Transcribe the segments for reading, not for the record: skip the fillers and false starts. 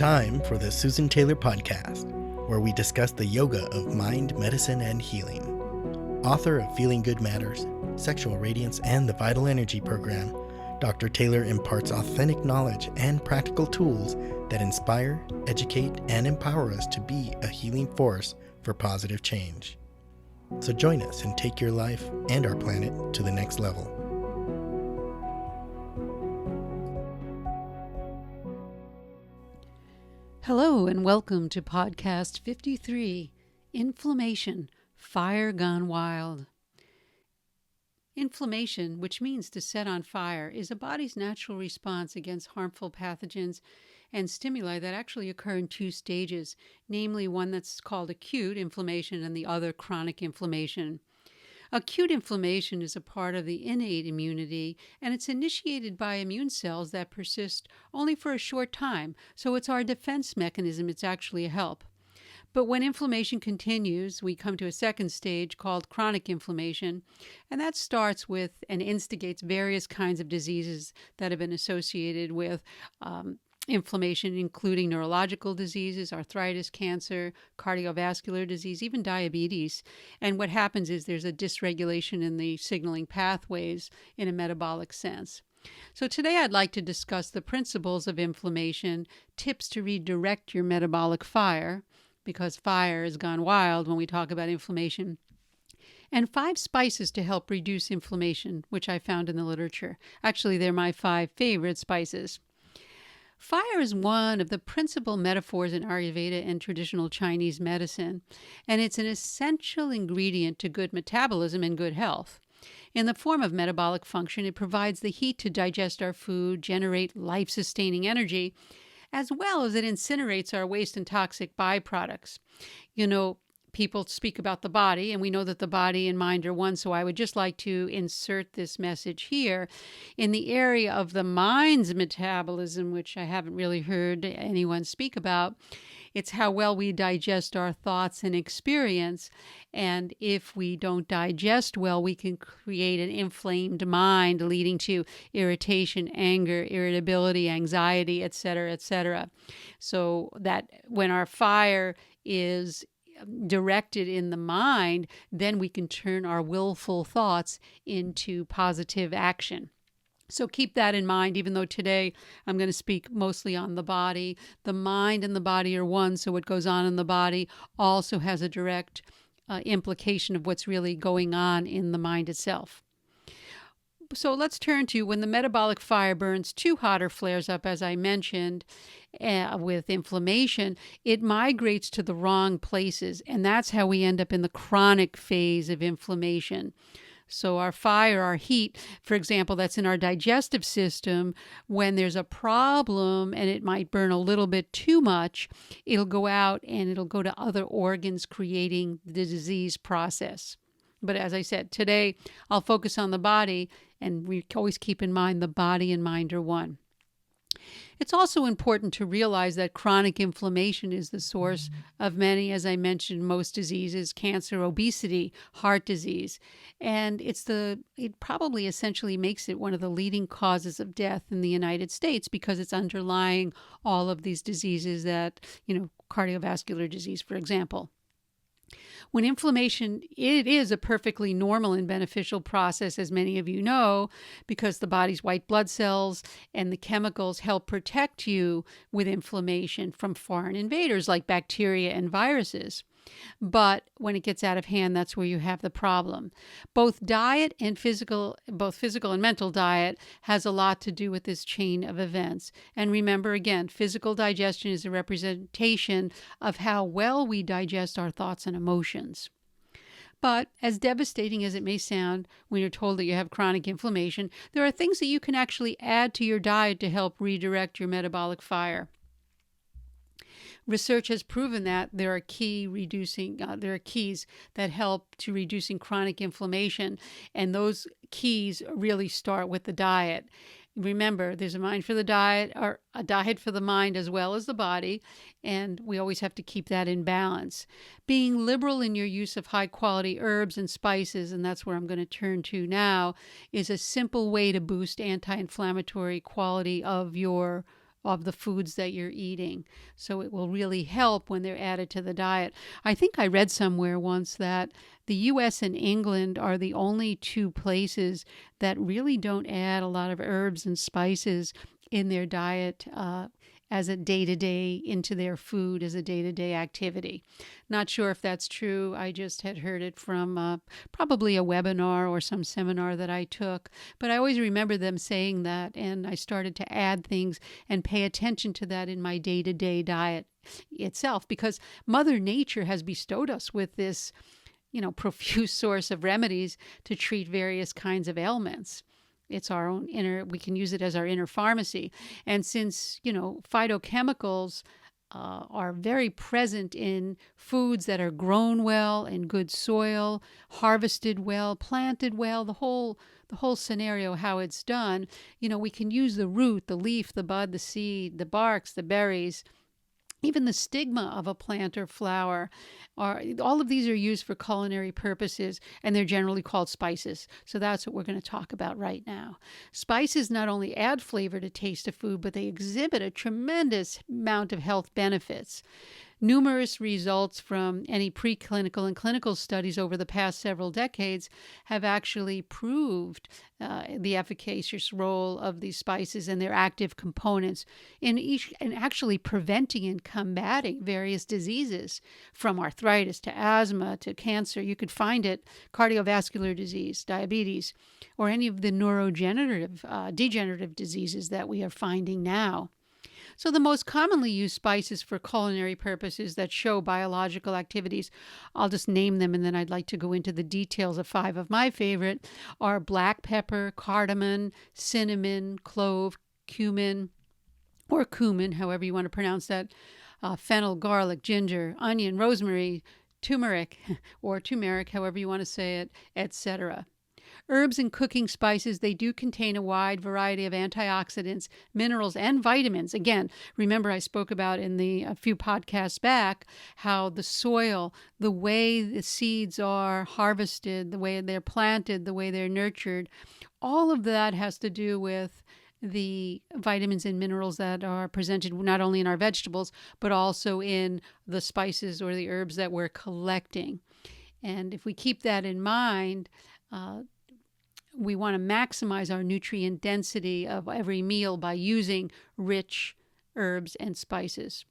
time for the Susan Taylor Podcast, where we discuss the yoga of mind, medicine, and healing. Author of Feeling Good Matters, Sexual Radiance, and the Vital Energy Program, Dr. Taylor imparts authentic knowledge and practical tools that inspire, educate, and empower us to be a healing force for positive change. So join us and take your life and our planet to the next level. Hello and welcome to Podcast 53, Inflammation, Fire Gone Wild. Inflammation, which means to set on fire, is a body's natural response against harmful pathogens and stimuli that actually occur in two stages, namely one that's called acute inflammation and the other chronic inflammation. Acute inflammation is a part of the innate immunity, and it's initiated by immune cells that persist only for a short time, so it's our defense mechanism. It's actually a help. But when inflammation continues, we come to a second stage called chronic inflammation, and that starts with and instigates various kinds of diseases that have been associated with inflammation, including neurological diseases, arthritis, cancer, cardiovascular disease, even diabetes. And what happens is there's a dysregulation in the signaling pathways in a metabolic sense. So today I'd like to discuss the principles of inflammation, tips to redirect your metabolic fire, because fire has gone wild when we talk about inflammation, and 5 spices to help reduce inflammation, which I found in the literature. Actually, they're my 5 favorite spices. Fire is one of the principal metaphors in Ayurveda and traditional Chinese medicine, and it's an essential ingredient to good metabolism and good health. In the form of metabolic function, it provides the heat to digest our food, generate life-sustaining energy, as well as it incinerates our waste and toxic byproducts. People speak about the body, and we know that the body and mind are one, so I would just like to insert this message here. In the area of the mind's metabolism, which I haven't really heard anyone speak about, it's how well we digest our thoughts and experience, and if we don't digest well, we can create an inflamed mind leading to irritation, anger, irritability, anxiety, etc., etc. So that when our fire is directed in the mind, then we can turn our willful thoughts into positive action. So keep that in mind, even though today I'm going to speak mostly on the body. The mind and the body are one, so what goes on in the body also has a direct implication of what's really going on in the mind itself. So let's turn to when the metabolic fire burns too hot or flares up, as I mentioned, with inflammation, it migrates to the wrong places, and that's how we end up in the chronic phase of inflammation. So our fire, our heat, for example, that's in our digestive system, when there's a problem and it might burn a little bit too much, it'll go out and it'll go to other organs, creating the disease process. But as I said, today I'll focus on the body, and we always keep in mind the body and mind are one. It's also important to realize that chronic inflammation is the source of many, as I mentioned, most diseases: cancer, obesity, heart disease. And it probably essentially makes it one of the leading causes of death in the United States, because it's underlying all of these diseases that, cardiovascular disease, for example. When inflammation, it is a perfectly normal and beneficial process, as many of you know, because the body's white blood cells and the chemicals help protect you with inflammation from foreign invaders like bacteria and viruses. But when it gets out of hand, that's where you have the problem. Both physical and mental diet has a lot to do with this chain of events. And remember, again, physical digestion is a representation of how well we digest our thoughts and emotions. But as devastating as it may sound when you're told that you have chronic inflammation, there are things that you can actually add to your diet to help redirect your metabolic fire. Research has proven that there are keys that help to reducing chronic inflammation, and those keys really start with the diet. Remember, there's a mind for the diet, or a diet for the mind as well as the body, and we always have to keep that in balance. Being liberal in your use of high-quality herbs and spices, and that's where I'm going to turn to now, is a simple way to boost anti-inflammatory quality of your of the foods that you're eating. So it will really help when they're added to the diet. I think I read somewhere once that the US and England are the only two places that really don't add a lot of herbs and spices in their diet as a day-to-day, into their food as a day-to-day activity. Not sure if that's true. I just had heard it from probably a webinar or some seminar that I took. But I always remember them saying that, and I started to add things and pay attention to that in my day-to-day diet itself, because Mother Nature has bestowed us with this, profuse source of remedies to treat various kinds of ailments. It's our own we can use it as our inner pharmacy. And since, phytochemicals are very present in foods that are grown well, in good soil, harvested well, planted well, the whole scenario, how it's done, we can use the root, the leaf, the bud, the seed, the barks, the berries, even the stigma of a plant or flower. All of these are used for culinary purposes, and they're generally called spices. So that's what we're going to talk about right now. Spices not only add flavor to taste of food, but they exhibit a tremendous amount of health benefits. Numerous results from any preclinical and clinical studies over the past several decades have actually proved the efficacious role of these spices and their active components in actually preventing and combating various diseases, from arthritis to asthma to cancer. You could find it, cardiovascular disease, diabetes, or any of the degenerative diseases that we are finding now. So the most commonly used spices for culinary purposes that show biological activities, I'll just name them and then I'd like to go into the details of 5 of my favorite, are black pepper, cardamom, cinnamon, clove, cumin, or cumin, however you want to pronounce that, fennel, garlic, ginger, onion, rosemary, turmeric, or turmeric, however you want to say it, etc. Herbs and cooking spices, they do contain a wide variety of antioxidants, minerals, and vitamins. Again, remember I spoke about in a few podcasts back how the soil, the way the seeds are harvested, the way they're planted, the way they're nurtured, all of that has to do with the vitamins and minerals that are presented not only in our vegetables, but also in the spices or the herbs that we're collecting. And if we keep that in mind, we want to maximize our nutrient density of every meal by using rich herbs and spices.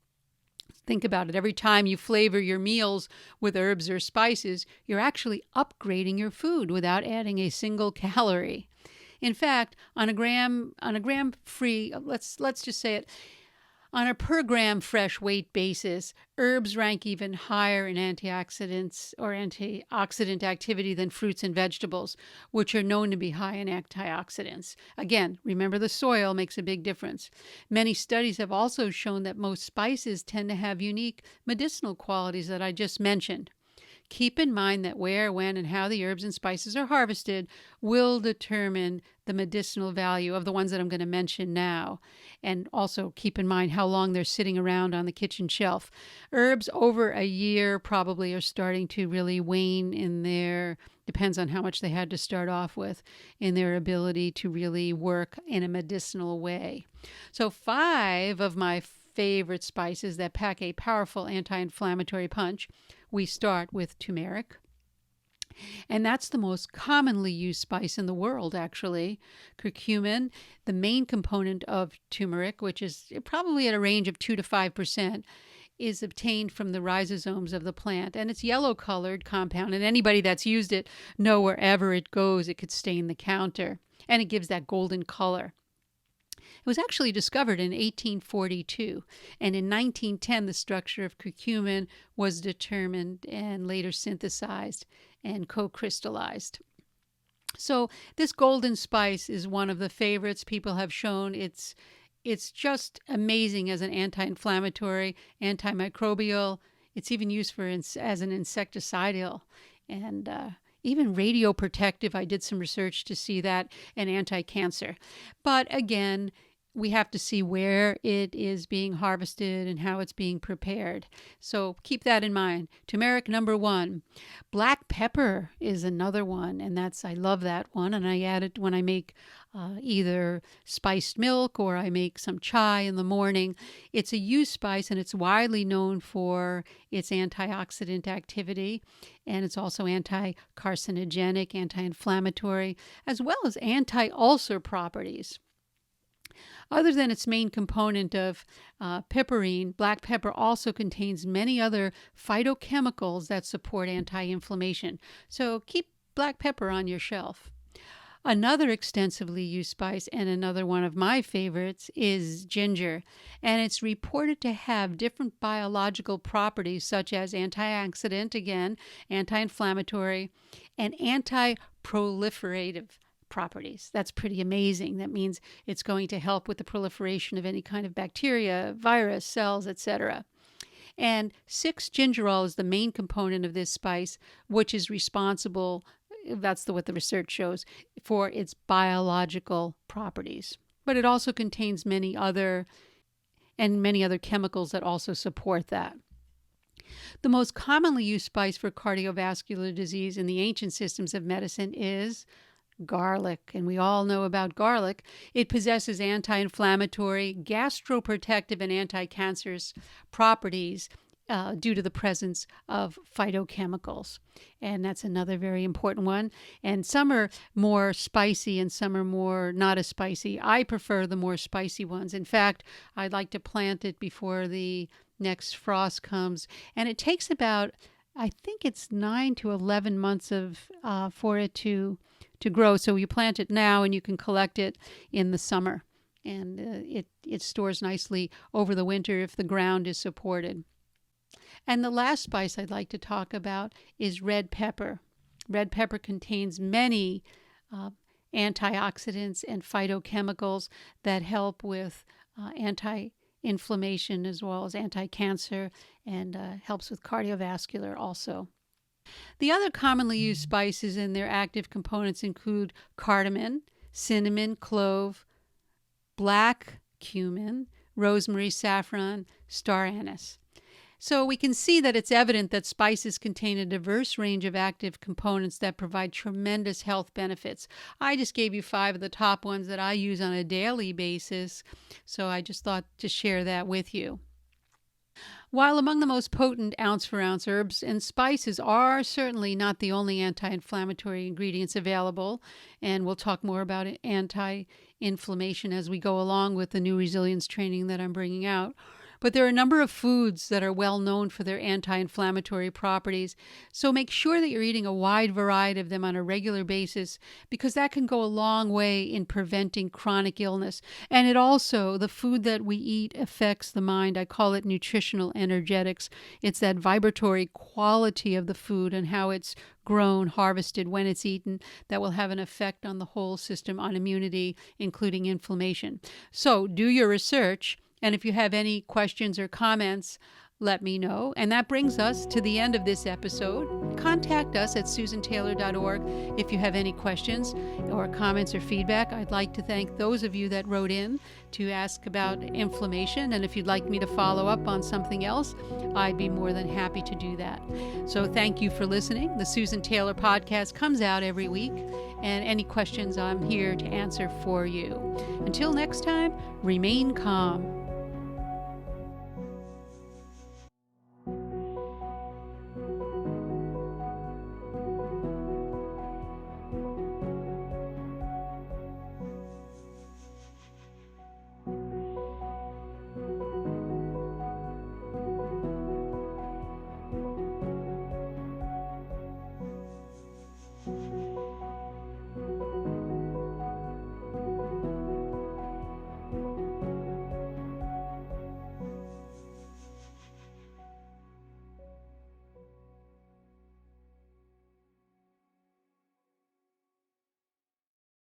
Think about it. Every time you flavor your meals with herbs or spices, you're actually upgrading your food without adding a single calorie. In fact, on a gram free, let's just say it, on a per gram fresh weight basis, herbs rank even higher in antioxidants or antioxidant activity than fruits and vegetables, which are known to be high in antioxidants. Again, remember the soil makes a big difference. Many studies have also shown that most spices tend to have unique medicinal qualities that I just mentioned. Keep in mind that where, when, and how the herbs and spices are harvested will determine the medicinal value of the ones that I'm going to mention now. And also keep in mind how long they're sitting around on the kitchen shelf. Herbs over a year probably are starting to really wane in depends on how much they had to start off with, in their ability to really work in a medicinal way. So 5 of my favorite spices that pack a powerful anti-inflammatory punch. We start with turmeric, and that's the most commonly used spice in the world, actually. Curcumin, the main component of turmeric, which is probably at a range of 2 to 5%, is obtained from the rhizosomes of the plant, and it's yellow-colored compound, and anybody that's used it know wherever it goes, it could stain the counter, and it gives that golden color. It was actually discovered in 1842, and in 1910 the structure of curcumin was determined and later synthesized and co-crystallized. So this golden spice is one of the favorites. People have shown it's just amazing as an anti-inflammatory, antimicrobial. It's even used as an insecticidal and even radioprotective. I did some research to see that, and anti-cancer. But again, we have to see where it is being harvested and how it's being prepared. So keep that in mind. Turmeric, number 1. Black pepper is another one, and I love that one. And I add it when I make either spiced milk or I make some chai in the morning. It's a used spice, and it's widely known for its antioxidant activity. And it's also anti-carcinogenic, anti-inflammatory, as well as anti-ulcer properties. Other than its main component of piperine, black pepper also contains many other phytochemicals that support anti-inflammation. So keep black pepper on your shelf. Another extensively used spice, and another one of my favorites, is ginger. And it's reported to have different biological properties such as antioxidant, again, anti-inflammatory, and anti-proliferative properties. That's pretty amazing. That means it's going to help with the proliferation of any kind of bacteria, virus, cells, etc. And 6-gingerol is the main component of this spice, which is responsible, that's what the research shows, for its biological properties. But it also contains many other chemicals that also support that. The most commonly used spice for cardiovascular disease in the ancient systems of medicine is garlic, and we all know about garlic. It possesses anti-inflammatory, gastroprotective, and anti-cancerous properties due to the presence of phytochemicals. And that's another very important one. And some are more spicy and some are more not as spicy. I prefer the more spicy ones. In fact, I'd like to plant it before the next frost comes. And it takes about, I think it's 9 to 11 months for it to grow. So you plant it now and you can collect it in the summer. And it stores nicely over the winter if the ground is supported. And the last spice I'd like to talk about is red pepper. Red pepper contains many antioxidants and phytochemicals that help with anti-inflammation as well as anti-cancer, and helps with cardiovascular also. The other commonly used spices and their active components include cardamom, cinnamon, clove, black cumin, rosemary, saffron, star anise. So we can see that it's evident that spices contain a diverse range of active components that provide tremendous health benefits. I just gave you 5 of the top ones that I use on a daily basis, so I just thought to share that with you. While among the most potent ounce-for-ounce herbs and spices are certainly not the only anti-inflammatory ingredients available, and we'll talk more about anti-inflammation as we go along with the new resilience training that I'm bringing out, but there are a number of foods that are well known for their anti-inflammatory properties, so make sure that you're eating a wide variety of them on a regular basis, because that can go a long way in preventing chronic illness. And the food that we eat affects the mind. I call it nutritional energetics. It's that vibratory quality of the food and how it's grown, harvested, when it's eaten, that will have an effect on the whole system, on immunity, including inflammation. So do your research. And if you have any questions or comments, let me know. And that brings us to the end of this episode. Contact us at susantaylor.org if you have any questions or comments or feedback. I'd like to thank those of you that wrote in to ask about inflammation. And if you'd like me to follow up on something else, I'd be more than happy to do that. So thank you for listening. The Susan Taylor podcast comes out every week, and any questions I'm here to answer for you. Until next time, remain calm.